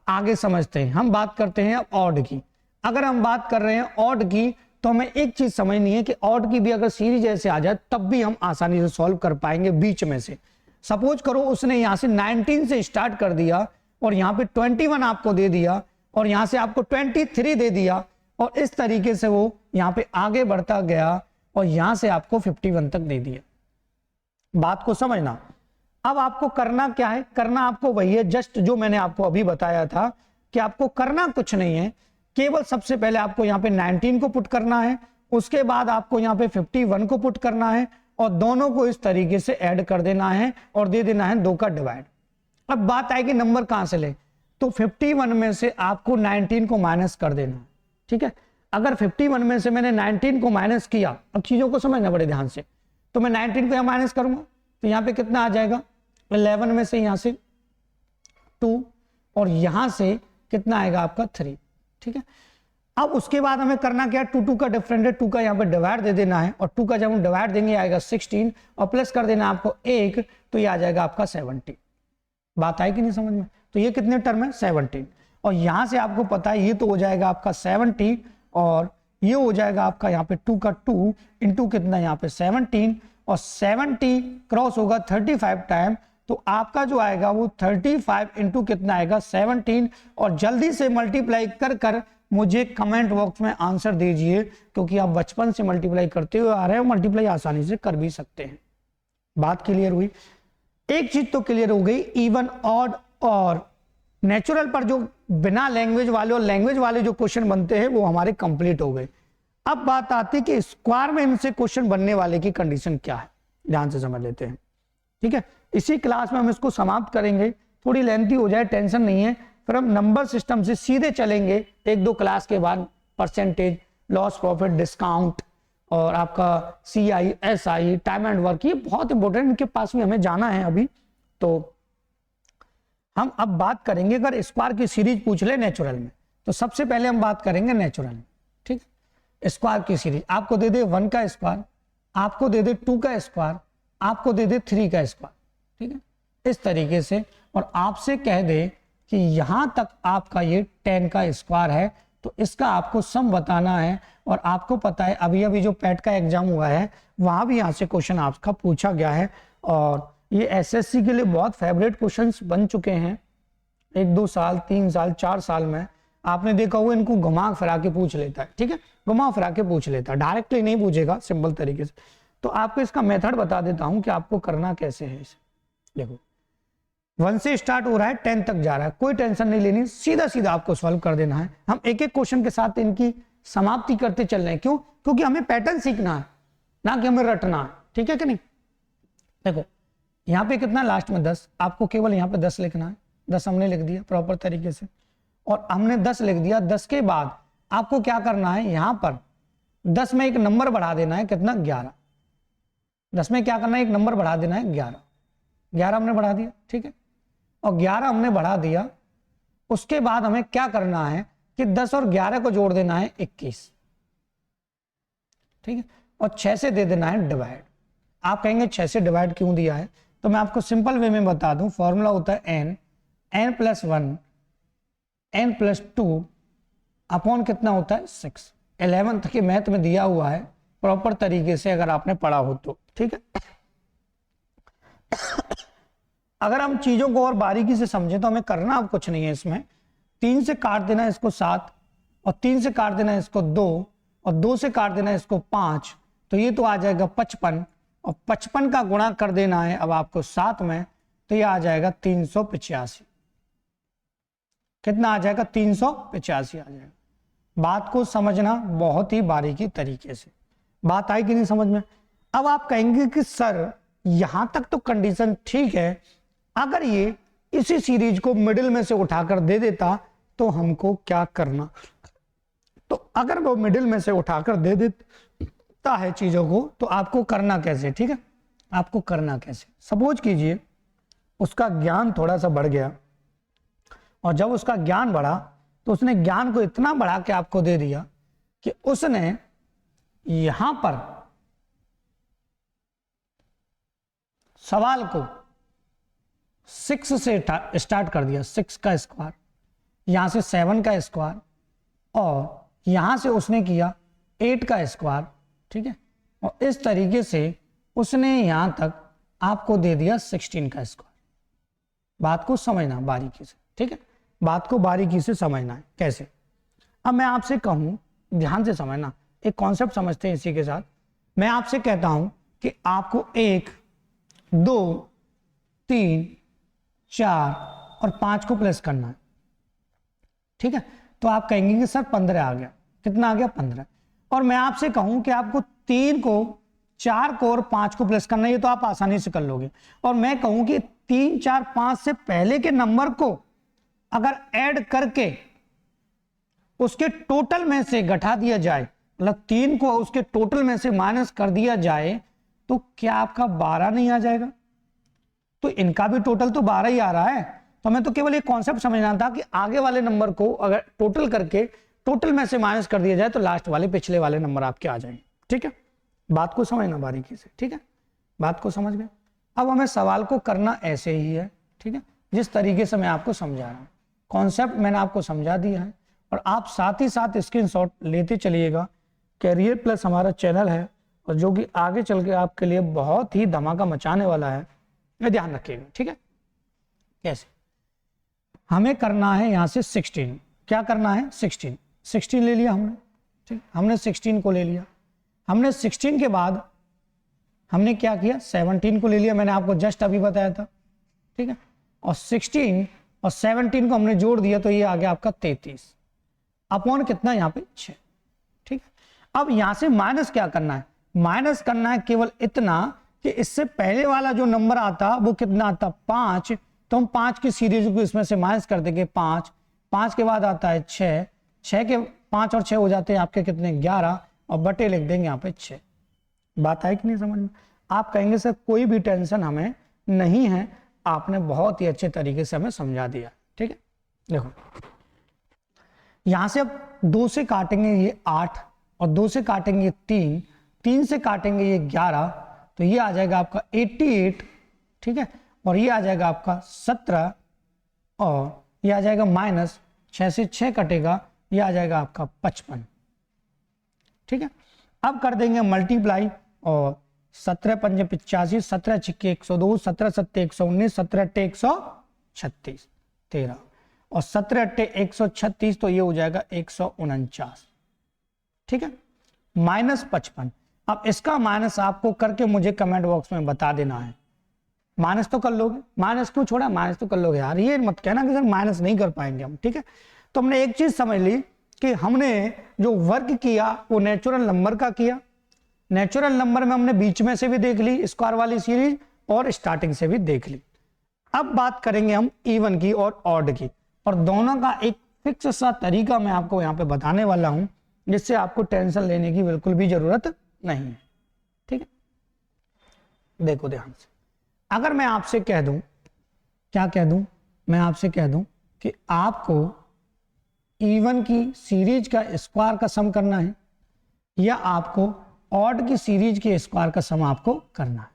आगे समझते हैं, हम बात करते हैं अब ऑड की। अगर हम बात कर रहे हैं ऑड की तो हमें एक चीज समझनी है कि ऑड की भी अगर सीरीज ऐसे आ जाए तब भी हम आसानी से सॉल्व कर पाएंगे बीच में से। सपोज करो उसने यहां से 19 से स्टार्ट कर दिया और यहां पे 21 आपको दे दिया और यहां से आपको 23 दे दिया, और इस तरीके से वो यहां पे आगे बढ़ता गया और यहां से आपको 51 तक दे दिया। बात को समझना। अब आपको करना क्या है? करना आपको वही है जस्ट जो मैंने आपको अभी बताया था कि आपको करना कुछ नहीं है, केवल सबसे पहले आपको यहाँ पे 19 को पुट करना है, उसके बाद आपको यहाँ पे 51 को पुट करना है और दोनों को इस तरीके से ऐड कर देना है और दे देना है 2 का डिवाइड। अब बात आएगी नंबर कहां से ले, तो 51 में से आपको 19 को माइनस कर देना है, ठीक है। अगर 51 में से मैंने 19 को माइनस किया, अब चीजों को समझना बड़े ध्यान से, तो मैं 19 को यहां माइनस करूंगा तो यहां पे कितना आ जाएगा, 11 में से यहां से 2 और यहां से कितना आएगा आपका 3, ठीक है। अब उसके बाद हमें करना क्या है, 2 का डिफरेंट है, 2 का यहाँ पे डिवाइड दे देना है और 2 का जब हम डिवाइड देंगे आएगा 16 और प्लस कर देना आपको 1, तो ये आ जाएगा आपका 70। बात आई कि नहीं समझ में? तो ये कितने टर्म है 17, और यहां से आपको पता है ये तो हो जाएगा आपका 70 और ये हो जाएगा आपका यहाँ पे 2 का 2 इंटू कितना यहाँ पे 17 और 70 क्रॉस होगा 35 टाइम, तो आपका जो आएगा वो 35 इंटू कितना आएगा 17, और जल्दी से मल्टीप्लाई कर कर मुझे कमेंट बॉक्स में आंसर दीजिए, क्योंकि आप बचपन से मल्टीप्लाई करते हुए आ रहे हो, मल्टीप्लाई आसानी से कर भी सकते हैं। बात क्लियर हुई? एक चीज तो क्लियर हो गई, इवन ऑड और नेचुरल पर जो बिना लैंग्वेज वाले और लैंग्वेज वाले जो क्वेश्चन बनते हैं वो हमारे कंप्लीट हो गए। अब बात आती है कि स्क्वायर में इनसे क्वेश्चन बनने वाले की कंडीशन क्या है, ध्यान से समझ लेते हैं, ठीक है। इसी क्लास में हम इसको समाप्त करेंगे, थोड़ी लेंथी हो जाए टेंशन नहीं है, फिर हम नंबर सिस्टम से सीधे चलेंगे 1-2 क्लास के बाद। परसेंटेज, लॉस प्रॉफिट, डिस्काउंट और आपका CI, SI, time and work, ये बहुत इंपॉर्टेंट, इनके पास में हमें जाना है अभी। तो हम अब बात करेंगे, अगर स्क्वायर की सीरीज पूछ ले नेचुरल में तो सबसे पहले हम बात करेंगे नेचुरल, ठीक है। स्क्वायर की सीरीज आपको दे दे 1 का स्क्वायर, आपको दे दे 2 का स्क्वायर, आपको दे दे 3 का स्क्वायर, ठीक है, इस तरीके से, और आपसे कह दे कि यहां तक आपका ये 10 का स्क्वायर है, तो इसका आपको सम बताना है। और आपको पता है अभी अभी जो पैट का एग्जाम हुआ है वहां भी यहां से क्वेश्चन आपका पूछा गया है, और ये SSC के लिए बहुत फेवरेट क्वेश्चंस बन चुके हैं। 1-2 साल, 3 साल, 4 साल में आपने देखा हुआ इनको घुमा फिरा के पूछ लेता है, ठीक है, घुमा फिरा के पूछ लेता है, डायरेक्टली नहीं पूछेगा, सिंपल तरीके से। तो आपको इसका मेथड बता देता हूं कि आपको करना कैसे है इसे। देखो 1 से स्टार्ट हो रहा है 10 तक जा रहा है, कोई टेंशन नहीं लेनी, सीधा सीधा आपको सॉल्व कर देना है। हम एक एक क्वेश्चन के साथ इनकी समाप्ति करते चल रहे हैं, क्यों? क्योंकि हमें पैटर्न सीखना है, ना कि हमें रटना है, ठीक है कि नहीं। देखो यहाँ पे कितना लास्ट में 10, आपको केवल यहाँ पे 10 लिखना है, 10 हमने लिख दिया प्रॉपर तरीके से, और हमने 10 लिख दिया। 10 के बाद आपको क्या करना है, यहाँ पर 10 में एक नंबर बढ़ा देना है, कितना 11, 10 में क्या करना है, एक नंबर बढ़ा देना है 11, 11 हमने बढ़ा दिया, ठीक है, और 11 हमने बढ़ा दिया। उसके बाद हमें क्या करना है कि 10 और 11 को जोड़ देना है 21, ठीक है, और 6 से दे देना है डिवाइड। आप कहेंगे 6 से डिवाइड क्यों दिया है, तो मैं आपको सिंपल वे में बता दूं, फॉर्मूला होता है n+1 n+2 अपॉन कितना होता है 6। 11th के मैथ में दिया हुआ है प्रॉपर तरीके से, अगर आपने पढ़ा हो तो, ठीक है। अगर हम चीजों को और बारीकी से समझें तो हमें करना अब कुछ नहीं है इसमें, 3 से काट देना इसको 7, और 3 से काट देना इसको 2, और 2 से काट देना इसको 5, तो ये तो आ जाएगा 55, और 55 का गुणा कर देना है अब आपको 7 में, तो ये आ जाएगा 385। कितना आ जाएगा, 385 आ जाएगा। बात को समझना बहुत ही बारीकी तरीके से, बात आई कि नहीं समझ में। अब आप कहेंगे कि सर यहां तक तो कंडीशन ठीक है, अगर ये इसी सीरीज को मिडिल में से उठाकर दे देता तो हमको क्या करना। तो अगर वो मिडिल में से उठाकर दे देता है चीजों को, तो आपको करना कैसे, ठीक है, आपको करना कैसे। सपोज कीजिए उसका ज्ञान थोड़ा सा बढ़ गया, और जब उसका ज्ञान बढ़ा तो उसने ज्ञान को इतना बढ़ा के आपको दे दिया कि उसने यहां पर सवाल को 6 से स्टार्ट कर दिया, 6 का स्क्वायर, यहां से 7 का स्क्वायर, और यहां से उसने किया 8 का स्क्वायर, ठीक है, और इस तरीके से उसने यहां तक आपको दे दिया 16 का स्क्वायर। बात को समझना बारीकी से, ठीक है, बात को बारीकी से समझना है कैसे। अब मैं आपसे कहूं, ध्यान से समझना, एक कॉन्सेप्ट समझते हैं इसी के साथ। मैं आपसे कहता हूं कि आपको 1 2 3 4 और 5 को प्लस करना है, ठीक है, तो आप कहेंगे कि सर 15 आ गया, कितना आ गया 15। और मैं आपसे कहूं कि आपको 3 को 4 को और 5 को प्लस करना है, ये तो आप आसानी से कर लोगे। और मैं कहूं कि 3 4 5 से पहले के नंबर को अगर ऐड करके उसके टोटल में से घटा दिया जाए, मतलब 3 को उसके टोटल में से माइनस कर दिया जाए, तो क्या आपका 12 नहीं आ जाएगा। तो इनका भी टोटल तो 12 ही आ रहा है। तो हमें तो केवल एक कॉन्सेप्ट समझना था कि आगे वाले नंबर को अगर टोटल करके टोटल में से माइनस कर दिया जाए तो लास्ट वाले पिछले वाले नंबर आपके आ जाएंगे, ठीक है। बात को समझना बारीकी से, ठीक है, बात को समझ गए। अब हमें सवाल को करना ऐसे ही है, ठीक है, जिस तरीके से मैं आपको समझा रहा हूं। कॉन्सेप्ट मैंने आपको समझा दिया है, और आप साथ ही साथ स्क्रीनशॉट लेते चलिएगा। कैरियर प्लस हमारा चैनल है, और जो कि आगे चल के आपके लिए बहुत ही धमाका मचाने वाला है, ये ध्यान रखिएगा, ठीक है। कैसे हमें करना है, यहां से 16, क्या करना है 16 ले लिया हमने, ठीक, हमने 16 को ले लिया। हमने 16 के बाद हमने क्या किया, 17 को ले लिया, मैंने आपको जस्ट अभी बताया था, ठीक है, और 16 और 17 को हमने जोड़ दिया, तो ये आ गया आपका 33 अपॉन कितना यहाँ पे 6, ठीक है। अब यहां से माइनस क्या करना है, माइनस करना है केवल इतना कि इससे पहले वाला जो नंबर आता वो कितना आता 5, तो हम 5 की सीरीज को इसमें से माइनस कर देंगे 5, 5 के बाद आता है 6, 6 के 5 और 6 हो जाते हैं आपके कितने 11, और बटे लिख देंगे यहाँ पे 6। बात आई कि नहीं समझ में। आप कहेंगे सर कोई भी टेंशन हमें नहीं है, आपने बहुत ही अच्छे तरीके से हमें समझा दिया, ठीक है। देखो यहां से अब 2 से काटेंगे ये 8, और 2 से काटेंगे 3, 3 से काटेंगे ये 11, तो ये आ जाएगा आपका 88, ठीक है, और ये आ जाएगा आपका 17, और ये आ जाएगा माइनस 6 से 6 कटेगा, ये आ जाएगा आपका 55, ठीक है। अब कर देंगे मल्टीप्लाई, और 17 पंजे 85, 17 छिक्के 102, 17 सत्ते 119, 17 अट्टे 136, 13, और 17 अट्टे 136, तो ये हो जाएगा 149, ठीक है, माइनस 55। अब इसका माइनस आपको करके मुझे कमेंट बॉक्स में बता देना है। माइनस तो कर लोगे, माइनस क्यों छोड़ा, माइनस तो कर लोगे यार, ये मत कहना कि सर माइनस नहीं कर पाएंगे हम, ठीक है। तो हमने एक चीज समझ ली कि हमने जो वर्क किया वो नेचुरल नंबर का किया। नेचुरल नंबर में हमने बीच में से भी देख ली स्क्वायर वाली सीरीज, और स्टार्टिंग से भी देख ली। अब बात करेंगे हम इवन की और ऑड की, और दोनों का एक फिक्स सा तरीका मैं आपको यहाँ पे बताने वाला हूं, जिससे आपको टेंशन लेने की बिल्कुल भी जरूरत नहीं है। ठीक है, देखो ध्यान से, अगर मैं आपसे कह दूं, क्या कह दूं, मैं आपसे कह दूं कि आपको इवन की सीरीज का स्क्वायर का सम करना है, या आपको ऑड की सीरीज के स्क्वायर का सम आपको करना है।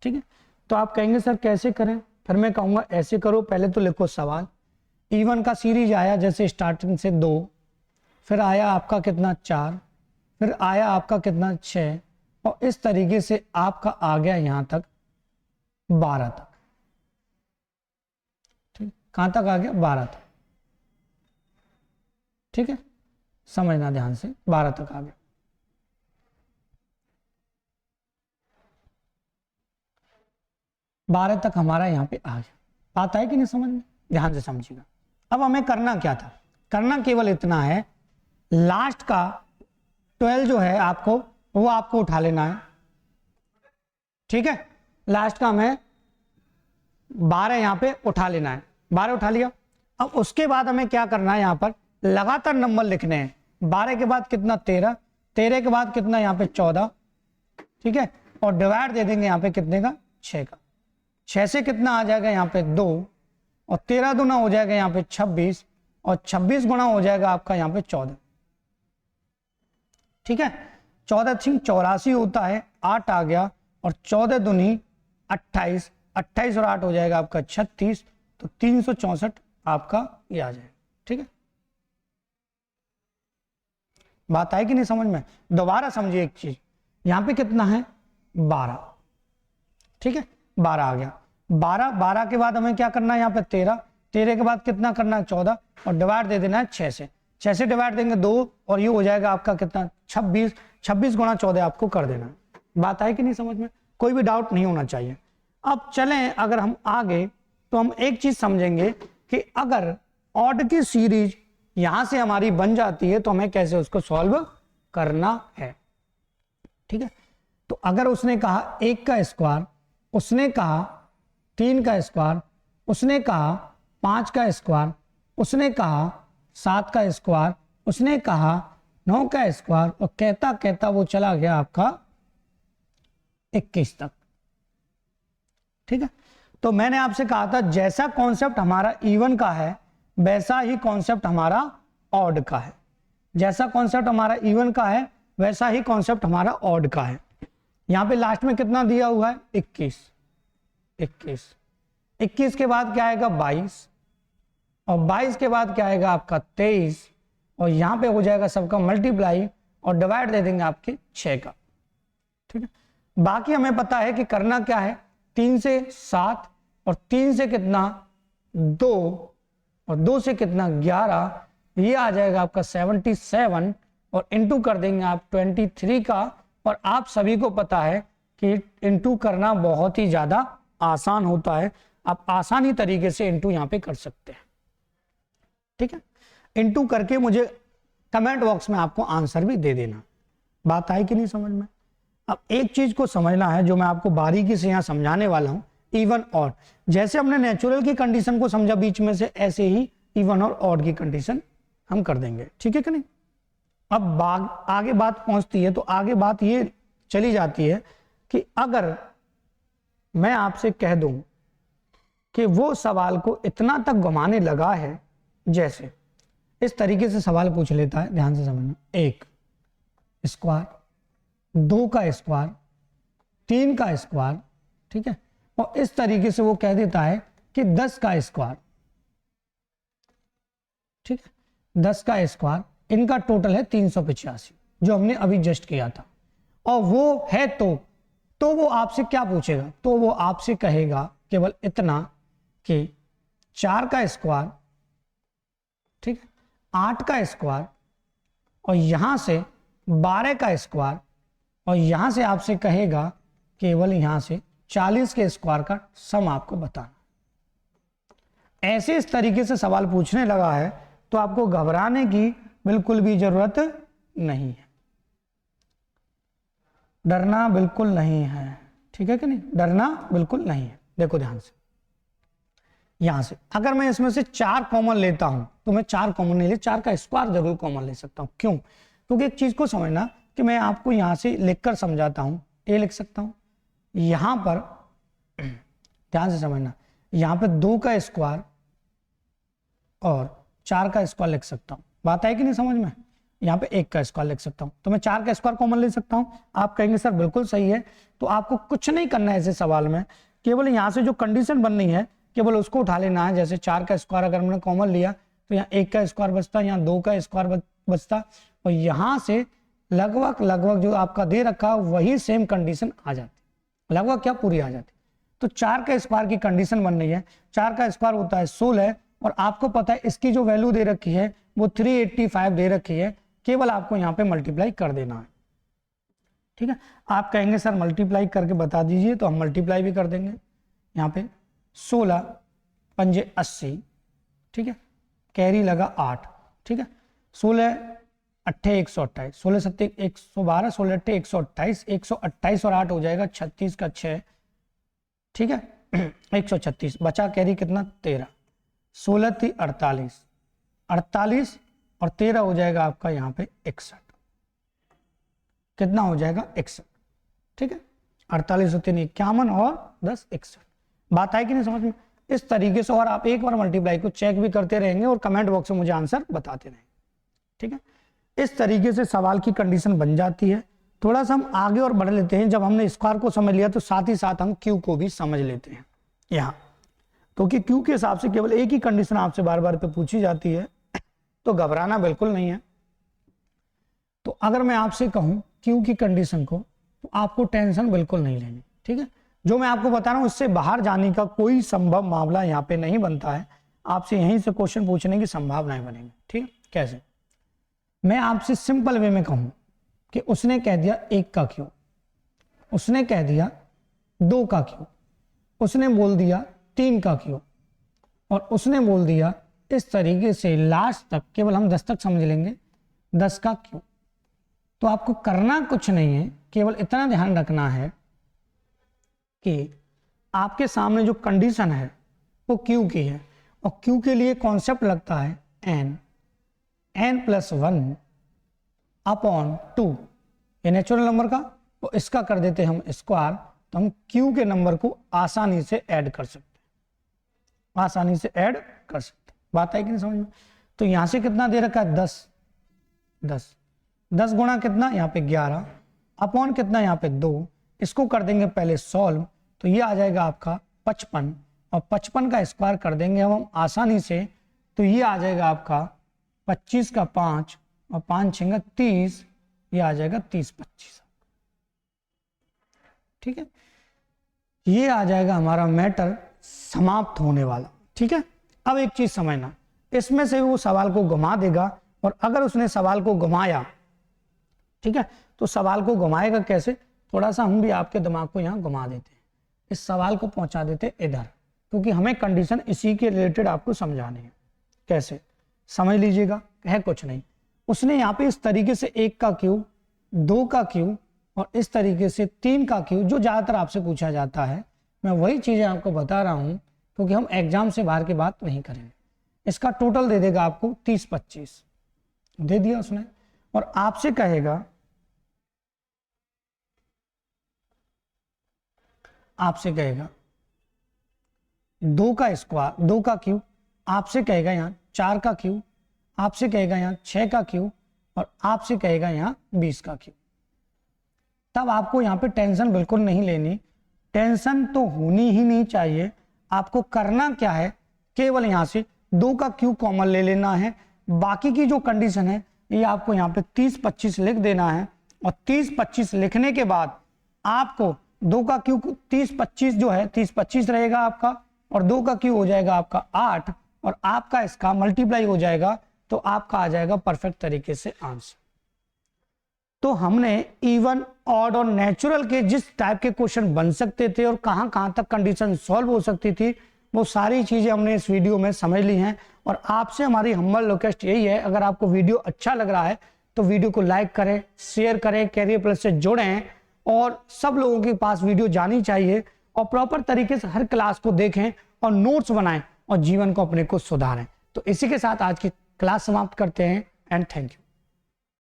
ठीक है, तो आप कहेंगे सर कैसे करें, फिर मैं कहूंगा ऐसे करो, पहले तो लिखो सवाल। इवन का सीरीज आया जैसे स्टार्टिंग से 2, फिर आया आपका कितना 4, फिर आया आपका कितना 6, और इस तरीके से आपका आ गया यहां तक 12 तक। ठीक, कहां तक आ गया, 12 तक। ठीक है, समझना ध्यान से, 12 तक आ गया। बारह तक हमारा यहाँ पे आ गया। बात है कि नहीं समझ में, ध्यान से समझिएगा। अब हमें करना क्या था, करना केवल इतना है, लास्ट का 12 जो है आपको, वो आपको उठा लेना है। ठीक है, लास्ट का हमें 12 यहाँ पे उठा लेना है, 12 उठा लिया। अब उसके बाद हमें क्या करना है, यहाँ पर लगातार नंबर लिखने हैं। 12 के बाद कितना 13, 13 के बाद कितना यहाँ पे 14। ठीक है, और डिवाइड दे देंगे यहाँ पे कितने का, 6 का। 6 से कितना आ जाएगा यहाँ पे 2, और 13 दूना हो जाएगा यहाँ पे 26, और 26 गुना हो जाएगा आपका यहाँ पे 14। ठीक है, 14 सिंह 84 होता है, 8 आ गया, और 14 दूनी 28, 28 और 8 हो जाएगा आपका 36, तो 364 आपका ये आ जाएगा। ठीक है, बात आई कि नहीं समझ में। दोबारा समझिए एक चीज, यहाँ पे कितना है 12। ठीक है, 12 आ गया। 12 के बाद हमें क्या करना है, यहाँ पे 13, 13 के बाद कितना करना है 14, और डिवाइड दे देना है 6 से। 6 से डिवाइड देंगे 2, और ये हो जाएगा आपका कितना 26, 26 गुणा 14 आपको कर देना है। बात आई कि नहीं समझ में, कोई भी डाउट नहीं होना चाहिए। अब चलें अगर हम आगे, तो हम एक चीज समझेंगे कि अगर ऑड की सीरीज यहां से हमारी बन जाती है तो हमें कैसे उसको सॉल्व करना है। ठीक है, तो अगर उसने कहा 1 का स्क्वायर, उसने कहा 3 का स्क्वायर, उसने कहा 5 का स्क्वायर, उसने कहा 7 का स्क्वायर, उसने कहा 9 का स्क्वायर, और कहता कहता वो चला गया आपका 21 तक। ठीक है, तो मैंने आपसे कहा था जैसा कॉन्सेप्ट हमारा इवन का है वैसा ही कॉन्सेप्ट हमारा ऑड का है। जैसा कॉन्सेप्ट हमारा इवन का है वैसा ही कॉन्सेप्ट हमारा ऑड का है। यहां पे लास्ट में कितना दिया हुआ है 21, 21 के बाद क्या आएगा 22, और 22 के बाद क्या आएगा आपका 23, और यहां पे हो जाएगा सबका मल्टीप्लाई, और डिवाइड दे देंगे आपके 6 का। ठीक है, बाकी हमें पता है कि करना क्या है, 3 से 7, और 3 से कितना 2, और 2 से कितना 11, ये आ जाएगा आपका 77, और इंटू कर देंगे आप 23 का। और आप सभी को पता है कि इंटू करना बहुत ही ज्यादा आसान होता है, आप आसानी तरीके से इंटू यहां पे कर सकते हैं। ठीक है, इंटू करके मुझे कमेंट बॉक्स में आपको आंसर भी दे देना। बात आई कि नहीं समझ में। अब एक चीज को समझना है जो मैं आपको बारीकी से यहां समझाने वाला हूं, इवन ऑड। जैसे हमने नेचुरल की कंडीशन को समझा बीच में से, ऐसे ही इवन और ऑड की कंडीशन हम कर देंगे। ठीक है कि नहीं। अब आगे बात पहुंचती है, तो आगे बात ये चली जाती है कि अगर मैं आपसे कह दूं कि वो सवाल को इतना तक घुमाने लगा है, जैसे इस तरीके से सवाल पूछ लेता है, ध्यान से समझना, 1 स्क्वायर, 2 का स्क्वायर, 3 का स्क्वायर, ठीक है, और इस तरीके से वो कह देता है कि 10 का स्क्वायर, ठीक है, 10 का स्क्वायर, इनका टोटल है 385 जो हमने अभी जस्ट किया था, और वो है तो वो आपसे क्या पूछेगा, तो वो आपसे कहेगा केवल इतना कि 4 का स्क्वायर, ठीक है, 8 का स्क्वायर, और यहां से 12 का स्क्वायर, और यहां से आपसे कहेगा केवल यहां से 40 के स्क्वायर का सम आपको बताना। ऐसे इस तरीके से सवाल पूछने लगा है तो आपको घबराने की बिल्कुल भी जरूरत नहीं है, डरना बिल्कुल नहीं है। ठीक है कि नहीं, डरना बिल्कुल नहीं है। देखो ध्यान से, यहां से अगर मैं इसमें से 4 कॉमन लेता हूं तो मैं 4 कॉमन नहीं ले, 4 का स्क्वायर जरूर कॉमन ले सकता हूं। क्यों? क्योंकि एक चीज को समझना कि मैं आपको यहां से लिखकर समझाता हूं, ए लिख सकता हूं, यहां पर ध्यान से समझना, यहां पे 2 का स्क्वायर और 4 का स्क्वायर लिख सकता हूं। बात है कि नहीं समझ में? यहाँ पे 1 का स्क्वायर लिख सकता हूं, तो मैं 4 का स्क्वायर कॉमन ले सकता हूं। आप कहेंगे सर बिल्कुल सही है, तो आपको कुछ नहीं करना है ऐसे सवाल में, केवल यहाँ से जो कंडीशन बननी है केवल उसको उठा लेना है। जैसे 4 का स्क्वायर अगर मैंने कॉमन लिया तो यहाँ 1 का स्क्वायर बचता, यहाँ 2 का स्क्वायर बचता, और यहाँ से लगभग जो आपका दे रखा वही सेम कंडीशन आ जाती, लगभग क्या पूरी आ जाती। तो 4 का स्क्वायर की कंडीशन बन रही है, 4 का स्क्वायर होता है 16, और आपको पता है इसकी जो वैल्यू दे रखी है वो 385 दे रखी है, केवल आपको यहाँ पे मल्टीप्लाई कर देना है। ठीक है, आप कहेंगे सर मल्टीप्लाई करके बता दीजिए, तो हम मल्टीप्लाई भी कर देंगे। यहाँ पे 16 पंजे 80, ठीक है, कैरी लगा 8, ठीक है, 16 अट्ठे 128, 16 सत्ते 112, 16 अट्ठे 128, 128 और 8 हो जाएगा 36 का 6, ठीक है 136, बचा कैरी कितना 13, 16 थी 48, 48 और 13 हो जाएगा आपका यहाँ पे 61, कितना हो जाएगा 61, ठीक है, 48 होते नहीं 51 और 10 61। बात है कि नहीं समझ में? इस तरीके से, और आप एक बार मल्टीप्लाई को चेक भी करते रहेंगे और कमेंट बॉक्स में मुझे आंसर बताते रहेंगे। ठीक है, इस तरीके से सवाल की कंडीशन बन जाती है। थोड़ा सा हम आगे और बढ़ लेते हैं। जब हमने स्क्वायर को समझ लिया तो साथ ही साथ हम क्यू को भी समझ लेते हैं यहाँ, क्योंकि क्यू के हिसाब से केवल एक ही कंडीशन आपसे बार बार पे पूछी जाती है, तो घबराना बिल्कुल नहीं है। तो अगर मैं आपसे कहूं क्यू की कंडीशन को, तो आपको टेंशन बिल्कुल नहीं लेनी। ठीक है, जो मैं आपको बता रहा हूं इससे बाहर जाने का कोई संभव मामला यहाँ पे नहीं बनता है। आपसे यहीं से क्वेश्चन पूछने की संभावनाएं बनेंगी। ठीक है, कैसे? मैं आपसे सिंपल वे में कहूं कि उसने कह दिया 1 का क्यू, उसने कह दिया 2 का क्यू, उसने बोल दिया 3 का क्यू, और उसने बोल दिया इस तरीके से लास्ट तक, केवल हम 10 तक समझ लेंगे, 10 का क्यू। तो आपको करना कुछ नहीं है, केवल इतना ध्यान रखना है कि आपके सामने जो कंडीशन है वो क्यू की है, और क्यू के लिए कॉन्सेप्ट लगता है n+1 अपॉन 2, ये नेचुरल नंबर का, तो इसका कर देते हम स्क्वायर, तो हम क्यू के नंबर को आसानी से ऐड कर सकते हैं, आसानी से ऐड कर सकते हैं। बात है कि नहीं समझ में? तो यहां से कितना दे रखा है 10 गुणा कितना यहाँ पे 11 अपॉन कितना यहाँ पे 2, इसको कर देंगे पहले सॉल्व, तो ये आ जाएगा आपका 55, और 55 का स्क्वायर कर देंगे हम आसानी से, तो ये आ जाएगा आपका 25 का 5 और 5 6 30, ये आ जाएगा 30-25। ठीक है, ये आ जाएगा हमारा मैटर समाप्त होने वाला। ठीक है, अब एक चीज समझना, इसमें से वो सवाल को घुमा देगा, और अगर उसने सवाल को घुमाया, ठीक है, तो सवाल को घुमाएगा कैसे? थोड़ा सा हम भी आपके दिमाग को यहाँ घुमा देते हैं, इस सवाल को पहुंचा देते इधर, क्योंकि हमें कंडीशन इसी के रिलेटेड आपको समझानी है। कैसे? समझ लीजिएगा, है कुछ नहीं, उसने यहाँ पे इस तरीके से 1 का क्यू, 2 का क्यू और इस तरीके से 3 का क्यू, जो ज्यादातर आपसे पूछा जाता है, मैं वही चीजें आपको बता रहा हूं, क्योंकि हम एग्जाम से बाहर की बात नहीं करेंगे। इसका टोटल दे देगा आपको 30-25 दे दिया उसने, और आपसे कहेगा, आपसे कहेगा 2 का स्क्वायर, 2 का क्यू, आपसे कहेगा यहाँ 4 का क्यू, आपसे कहेगा यहाँ 6 का क्यू, और आपसे कहेगा यहाँ 20 का क्यू। तब आपको यहाँ पे टेंशन बिल्कुल नहीं लेनी, टेंशन तो होनी ही नहीं चाहिए। आपको करना क्या है, केवल यहाँ से 2 का क्यू कॉमन ले लेना है, बाकी की जो कंडीशन है ये आपको यहाँ पे 30-25 लिख देना है, और 30-25 लिखने के बाद आपको 2 का क्यू 30-25 जो है 30-25 रहेगा आपका, और 2 का क्यू हो जाएगा आपका 8, और आपका इसका मल्टीप्लाई हो जाएगा, तो आपका आ जाएगा परफेक्ट तरीके से आंसर। तो हमने इवन, ऑड और नेचुरल के जिस टाइप के क्वेश्चन बन सकते थे और कहां कहां तक कंडीशन सॉल्व हो सकती थी, वो सारी चीजें हमने इस वीडियो में समझ ली हैं। और आपसे हमारी हम्बल रिक्वेस्ट यही है, अगर आपको वीडियो अच्छा लग रहा है तो वीडियो को लाइक करें, शेयर करें, कैरियर प्लस से जुड़ें, और सब लोगों के पास वीडियो जानी चाहिए और प्रॉपर तरीके से हर क्लास को देखें और नोट्स बनाएं और जीवन को अपने को सुधारें। तो इसी के साथ आज की क्लास समाप्त करते हैं एंड थैंक यू।